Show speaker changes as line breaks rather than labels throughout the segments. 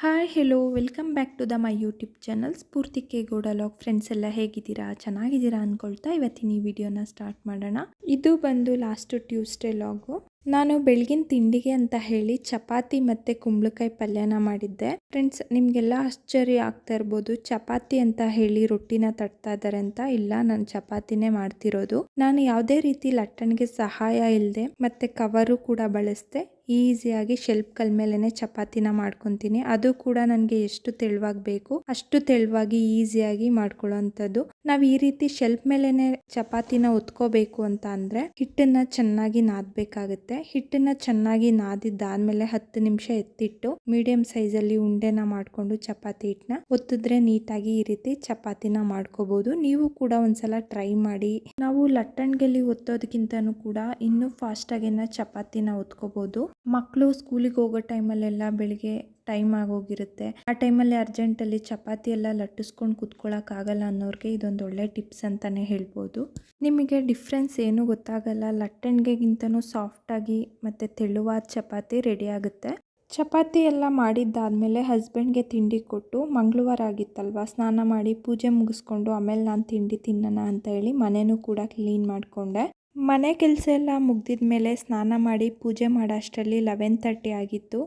Hi hello welcome back to my YouTube channel Spoorthi ಕೆ ಗೋಡಲಾಗ್. Friends ಎಲ್ಲ ಹೇಗಿದ್ದೀರಾ? ಚೆನ್ನಾಗಿದ್ದೀರಾ ಅಂದ್ಕೊಳ್ತಾ ಇವತ್ತಿನ ಈ ವಿಡಿಯೋನ ಸ್ಟಾರ್ಟ್ ಮಾಡೋಣ. ಇದು ಬಂದು ಲಾಸ್ಟ್ ಟ್ಯೂಸ್ಡೇ ಲಾಗು. ನಾನು ಬೆಳಗಿನ ತಿಂಡಿಗೆ ಅಂತ ಹೇಳಿ ಚಪಾತಿ ಮತ್ತು ಕುಂಬಳಕಾಯಿ ಪಲ್ಯನ ಮಾಡಿದ್ದೆ. ಫ್ರೆಂಡ್ಸ್, ನಿಮಗೆಲ್ಲ ಆಶ್ಚರ್ಯ ಆಗ್ತಾ ಇರ್ಬೋದು, ಚಪಾತಿ ಅಂತ ಹೇಳಿ ರೊಟ್ಟಿನ ತಟ್ತಾ ಇದ್ದಾರೆ ಅಂತ. ಇಲ್ಲ, ನಾನು ಚಪಾತಿನೇ ಮಾಡ್ತಿರೋದು. ನಾನು ಯಾವುದೇ ರೀತಿ ಲಟ್ಟಣಿಗೆ ಸಹಾಯ ಇಲ್ಲದೆ ಮತ್ತು ಕವರು ಕೂಡ ಬಳಸದೆ ಈಸಿಯಾಗಿ ಶೆಲ್ಫ್ ಕಲ್ ಮೇಲೆನೆ ಚಪಾತಿನ ಮಾಡ್ಕೊತೀನಿ. ಅದು ಕೂಡ ನನಗೆ ಎಷ್ಟು ತೆಳುವಾಗಿ ಬೇಕು ಅಷ್ಟು ತೆಳುವಾಗಿ ಈಸಿಯಾಗಿ ಮಾಡ್ಕೊಳ್ಳೋವಂಥದ್ದು. ನಾವು ಈ ರೀತಿ ಶೆಲ್ಫ್ ಮೇಲೆನೆ ಚಪಾತಿನ ಒತ್ಕೋಬೇಕು ಅಂತ ಅಂದರೆ ಹಿಟ್ಟನ್ನ ಚೆನ್ನಾಗಿ ನಾದಬೇಕಾಗುತ್ತೆ. ಹಿಟ್ಟನ್ನ ಚೆನ್ನಾಗಿ ನಾದಿದ್ದಾದ್ಮೇಲೆ 10 ನಿಮಿಷ ಎತ್ತಿಟ್ಟು ಮೀಡಿಯಂ ಸೈಜಲ್ಲಿ ಉಂಡೆನ ಮಾಡಿಕೊಂಡು ಚಪಾತಿ ಹಿಟ್ಟನ್ನ ಒತ್ತಿದ್ರೆ ನೀಟಾಗಿ ಈ ರೀತಿ ಚಪಾತಿನ ಮಾಡ್ಕೋಬಹುದು. ನೀವು ಕೂಡ ಒಂದ್ಸಲ ಟ್ರೈ ಮಾಡಿ. ನಾವು ಲಟ್ಟಣಿಗೆಲ್ಲಿ ಒತ್ತೋದಕ್ಕಿಂತನೂ ಕೂಡ ಇನ್ನೂ ಫಾಸ್ಟಾಗಿನ ಚಪಾತಿನ ಒತ್ಕೋಬಹುದು. ಮಕ್ಕಳು ಸ್ಕೂಲಿಗೆ ಹೋಗೋ ಟೈಮಲ್ಲೆಲ್ಲ ಬೆಳಿಗ್ಗೆ ಟೈಮ್ ಆಗೋಗಿರುತ್ತೆ. ಆ ಟೈಮಲ್ಲಿ ಅರ್ಜೆಂಟಲ್ಲಿ ಚಪಾತಿ ಎಲ್ಲ ಲಟ್ಟಿಸ್ಕೊಂಡು ಕುತ್ಕೊಳ್ಳೋಕ್ಕಾಗಲ್ಲ ಅನ್ನೋರಿಗೆ ಇದೊಂದು ಒಳ್ಳೆ ಟಿಪ್ಸ್ ಅಂತಲೇ ಹೇಳ್ಬೋದು. ನಿಮಗೆ ಡಿಫ್ರೆನ್ಸ್ ಏನೂ ಗೊತ್ತಾಗಲ್ಲ. ಲಟ್ಟಣಿಗೆಗಿಂತನೂ ಸಾಫ್ಟಾಗಿ ಮತ್ತು ತೆಳುವಾದ ಚಪಾತಿ ರೆಡಿ ಆಗುತ್ತೆ. ಚಪಾತಿ ಎಲ್ಲ ಮಾಡಿದ್ದಾದಮೇಲೆ ಹಸ್ಬೆಂಡ್ಗೆ ತಿಂಡಿ ಕೊಟ್ಟು, ಮಂಗಳವಾರ ಆಗಿತ್ತಲ್ವ, ಸ್ನಾನ ಮಾಡಿ ಪೂಜೆ ಮುಗಿಸ್ಕೊಂಡು ಆಮೇಲೆ ನಾನು ತಿಂಡಿ ತಿನ್ನೋಣ ಅಂತ ಹೇಳಿ ಮನೆಯೂ ಕೂಡ ಕ್ಲೀನ್ ಮಾಡಿಕೊಂಡೆ. ಮನೆ ಕೆಲಸ ಎಲ್ಲ ಮುಗ್ದಿದ ಮೇಲೆ ಸ್ನಾನ ಮಾಡಿ ಪೂಜೆ ಮಾಡೋ ಅಷ್ಟರಲ್ಲಿ 11:30 ಆಗಿತ್ತು.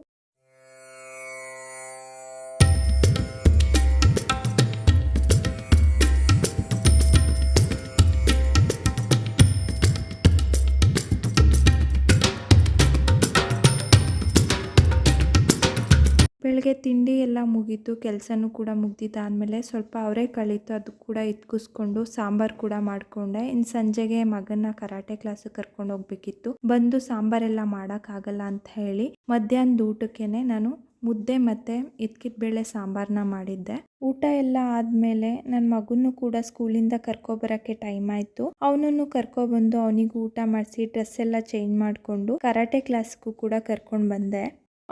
ಬೆಳಗ್ಗೆ ತಿಂಡಿ ಎಲ್ಲ ಮುಗೀತು, ಕೆಲಸನೂ ಕೂಡ ಮುಗ್ದಿದ್ದಾದಮೇಲೆ ಸ್ವಲ್ಪ ಅವರೆಕಾಳಿತ್ತು, ಅದು ಕೂಡ ಇಟ್ಕಿಸ್ಕೊಂಡು ಸಾಂಬಾರು ಕೂಡ ಮಾಡಿಕೊಂಡೆ. ಇನ್ನು ಸಂಜೆಗೆ ಮಗನ ಕರಾಟೆ ಕ್ಲಾಸಿಗೆ ಕರ್ಕೊಂಡು ಹೋಗ್ಬೇಕಿತ್ತು. ಬಂದು ಸಾಂಬಾರೆಲ್ಲ ಮಾಡೋಕ್ಕಾಗಲ್ಲ ಅಂತ ಹೇಳಿ ಮಧ್ಯಾಹ್ನದ ಊಟಕ್ಕೇನೆ ನಾನು ಮುದ್ದೆ ಮತ್ತು ಇದ್ಕಿದ ಬೇಳೆ ಸಾಂಬಾರನ್ನ ಮಾಡಿದ್ದೆ. ಊಟ ಎಲ್ಲ ಆದಮೇಲೆ ನನ್ನ ಮಗನೂ ಕೂಡ ಸ್ಕೂಲಿಂದ ಕರ್ಕೊಬರೋಕ್ಕೆ ಟೈಮ್ ಆಯಿತು. ಅವನನ್ನು ಕರ್ಕೊಬಂದು ಅವನಿಗೂ ಊಟ ಮಾಡಿಸಿ ಡ್ರೆಸ್ ಎಲ್ಲ ಚೇಂಜ್ ಮಾಡಿಕೊಂಡು ಕರಾಟೆ ಕ್ಲಾಸ್ಗೂ ಕೂಡ ಕರ್ಕೊಂಡು ಬಂದೆ.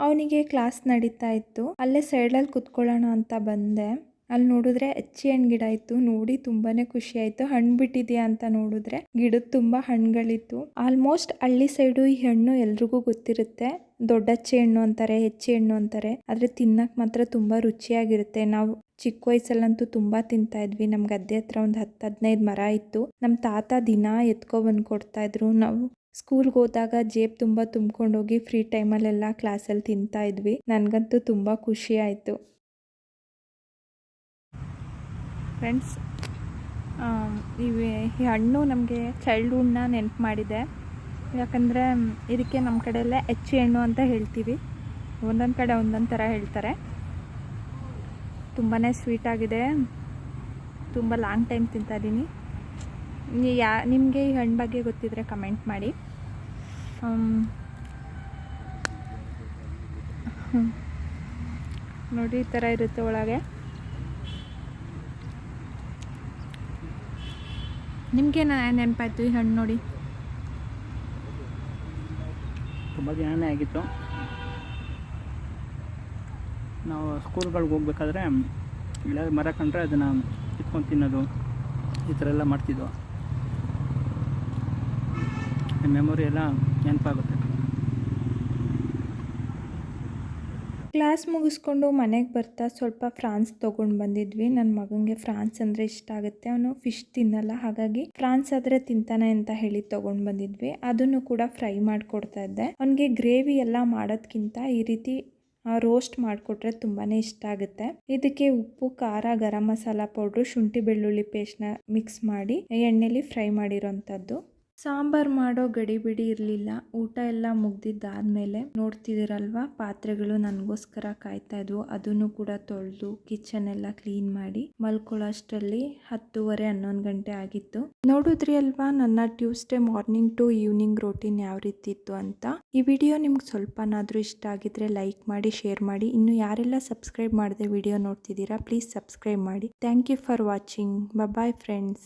ಅವನಿಗೆ ಕ್ಲಾಸ್ ನಡೀತಾ ಇತ್ತು. ಅಲ್ಲೇ ಸೈಡಲ್ಲಿ ಕುತ್ಕೊಳ್ಳೋಣ ಅಂತ ಬಂದೆ. ಅಲ್ಲಿ ನೋಡಿದ್ರೆ ಹೆಚ್ಚಿ ಹಣ್ಣು ಗಿಡ ಇತ್ತು. ನೋಡಿ ತುಂಬಾ ಖುಷಿ ಆಯಿತು. ಹಣ್ಣು ಬಿಟ್ಟಿದೆಯಾ ಅಂತ ನೋಡಿದ್ರೆ ಗಿಡದ ತುಂಬ ಹಣ್ಣುಗಳಿತ್ತು. ಆಲ್ಮೋಸ್ಟ್ ಹಳ್ಳಿ ಸೈಡು ಈ ಹಣ್ಣು ಎಲ್ರಿಗೂ ಗೊತ್ತಿರುತ್ತೆ. ದೊಡ್ಡಚ್ಚಿ ಹಣ್ಣು ಅಂತಾರೆ, ಹೆಚ್ಚಿ ಹಣ್ಣು ಅಂತಾರೆ. ಆದರೆ ತಿನ್ನಕ್ಕೆ ಮಾತ್ರ ತುಂಬ ರುಚಿಯಾಗಿರುತ್ತೆ. ನಾವು ಚಿಕ್ಕ ವಯಸ್ಸಲ್ಲಂತೂ ತುಂಬ ತಿಂತಾ ಇದ್ವಿ. ನಮ್ಮ ಗದ್ದೆ ಹತ್ರ ಒಂದು 10-15 ಮರ ಇತ್ತು. ನಮ್ಮ ತಾತ ದಿನ ಎತ್ಕೊಬಂದು ಕೊಡ್ತಾಯಿದ್ರು. ನಾವು ಸ್ಕೂಲ್ಗೆ ಹೋದಾಗ ಜೇಬ್ ತುಂಬ ತುಂಬ್ಕೊಂಡೋಗಿ ಫ್ರೀ ಟೈಮಲ್ಲೆಲ್ಲ ಕ್ಲಾಸಲ್ಲಿ ತಿಂತಾ ಇದ್ವಿ. ನನಗಂತೂ ತುಂಬ ಖುಷಿ ಆಯಿತು. ಫ್ರೆಂಡ್ಸ್, ಈ ಹಣ್ಣು ನಮಗೆ ಚೈಲ್ಡ್ಹುಡ್ನ ನೆನಪು ಮಾಡಿದೆ. ಯಾಕಂದರೆ ಇದಕ್ಕೆ ನಮ್ಮ ಕಡೆಯಲ್ಲೇ ಹೆಚ್ಚಿ ಹಣ್ಣು ಅಂತ ಹೇಳ್ತೀವಿ. ಒಂದೊಂದು ಕಡೆ ಒಂದೊಂದು ಥರ ಹೇಳ್ತಾರೆ. ತುಂಬಾ ಸ್ವೀಟಾಗಿದೆ. ತುಂಬ ಲಾಂಗ್ ಟೈಮ್ ತಿಂತಾಯಿದ್ದೀನಿ. ನಿಮಗೆ ಈ ಹಣ್ಣು ಬಗ್ಗೆ ಗೊತ್ತಿದ್ರೆ ಕಮೆಂಟ್ ಮಾಡಿ. ನೋಡಿ, ಈ ಥರ ಇರುತ್ತೆ ಒಳಗೆ. ನಿಮಗೆ ನೆನಪಾಯ್ತು ಈ ಹಣ್ಣು ನೋಡಿ?
ತುಂಬ ದಿನವೇ ಆಗಿತ್ತು. ನಾವು ಸ್ಕೂಲ್ಗಳಿಗೆ ಹೋಗ್ಬೇಕಾದ್ರೆ ಇಲ್ಲ ಮರ ಕಂಡ್ರೆ ಅದನ್ನು ಕಿತ್ಕೊಂಡು ತಿನ್ನೋದು, ಈ ಥರ ಎಲ್ಲ ಮಾಡ್ತಿದ್ದೋ. ಮೆಮೊರಿ ಎಲ್ಲ ನೆನಪಾಗುತ್ತೆ.
ಕ್ಲಾಸ್ ಮುಗಿಸ್ಕೊಂಡು ಮನೆಗೆ ಬರ್ತಾ ಸ್ವಲ್ಪ ಫ್ರಾನ್ಸ್ ತೊಗೊಂಡು ಬಂದಿದ್ವಿ. ನನ್ನ ಮಗನಿಗೆ ಫ್ರಾನ್ಸ್ ಅಂದರೆ ಇಷ್ಟ ಆಗುತ್ತೆ. ಅವನು ಫಿಶ್ ತಿನ್ನಲ್ಲ, ಹಾಗಾಗಿ ಫ್ರಾನ್ಸ್ ಆದರೆ ತಿಂತಾನೆ ಅಂತ ಹೇಳಿ ತೊಗೊಂಡು ಬಂದಿದ್ವಿ. ಅದನ್ನು ಕೂಡ ಫ್ರೈ ಮಾಡಿಕೊಡ್ತಾ ಇದ್ದೆ. ಅವನಿಗೆ ಗ್ರೇವಿ ಎಲ್ಲ ಮಾಡೋದಕ್ಕಿಂತ ಈ ರೀತಿ ರೋಸ್ಟ್ ಮಾಡಿಕೊಟ್ರೆ ತುಂಬಾ ಇಷ್ಟ ಆಗುತ್ತೆ. ಇದಕ್ಕೆ ಉಪ್ಪು, ಖಾರ, ಗರಂ ಮಸಾಲ ಪೌಡ್ರು, ಶುಂಠಿ ಬೆಳ್ಳುಳ್ಳಿ ಪೇಸ್ಟ್ನ ಮಿಕ್ಸ್ ಮಾಡಿ ಎಣ್ಣೆಲಿ ಫ್ರೈ ಮಾಡಿರೋಂಥದ್ದು. ಸಾಂಬಾರು ಮಾಡೋ ಗಡಿಬಿಡಿ ಇರಲಿಲ್ಲ. ಊಟ ಎಲ್ಲ ಮುಗ್ದಿದ್ದಾದಮೇಲೆ ನೋಡ್ತಿದ್ದೀರಲ್ವ, ಪಾತ್ರೆಗಳು ನನಗೋಸ್ಕರ ಕಾಯ್ತಾ ಇದ್ವು. ಅದನ್ನು ಕೂಡ ತೊಳೆದು ಕಿಚನ್ ಎಲ್ಲ ಕ್ಲೀನ್ ಮಾಡಿ ಮಲ್ಕೊಳ್ಳೋ ಅಷ್ಟರಲ್ಲಿ 10:30-11 ಗಂಟೆ ಆಗಿತ್ತು. ನೋಡಿದ್ರಿ ಅಲ್ವಾ ನನ್ನ Tuesday morning to evening routine ಯಾವ ರೀತಿ ಇತ್ತು ಅಂತ. ಈ ವಿಡಿಯೋ ನಿಮ್ಗೆ ಸ್ವಲ್ಪನಾದರೂ ಇಷ್ಟ ಆಗಿದ್ರೆ ಲೈಕ್ ಮಾಡಿ, ಶೇರ್ ಮಾಡಿ. ಇನ್ನು ಯಾರೆಲ್ಲ ಸಬ್ಸ್ಕ್ರೈಬ್ ಮಾಡದೆ ವಿಡಿಯೋ ನೋಡ್ತಿದ್ದೀರಾ, ಪ್ಲೀಸ್ ಸಬ್ಸ್ಕ್ರೈಬ್ ಮಾಡಿ. Thank you for watching. Bye friends.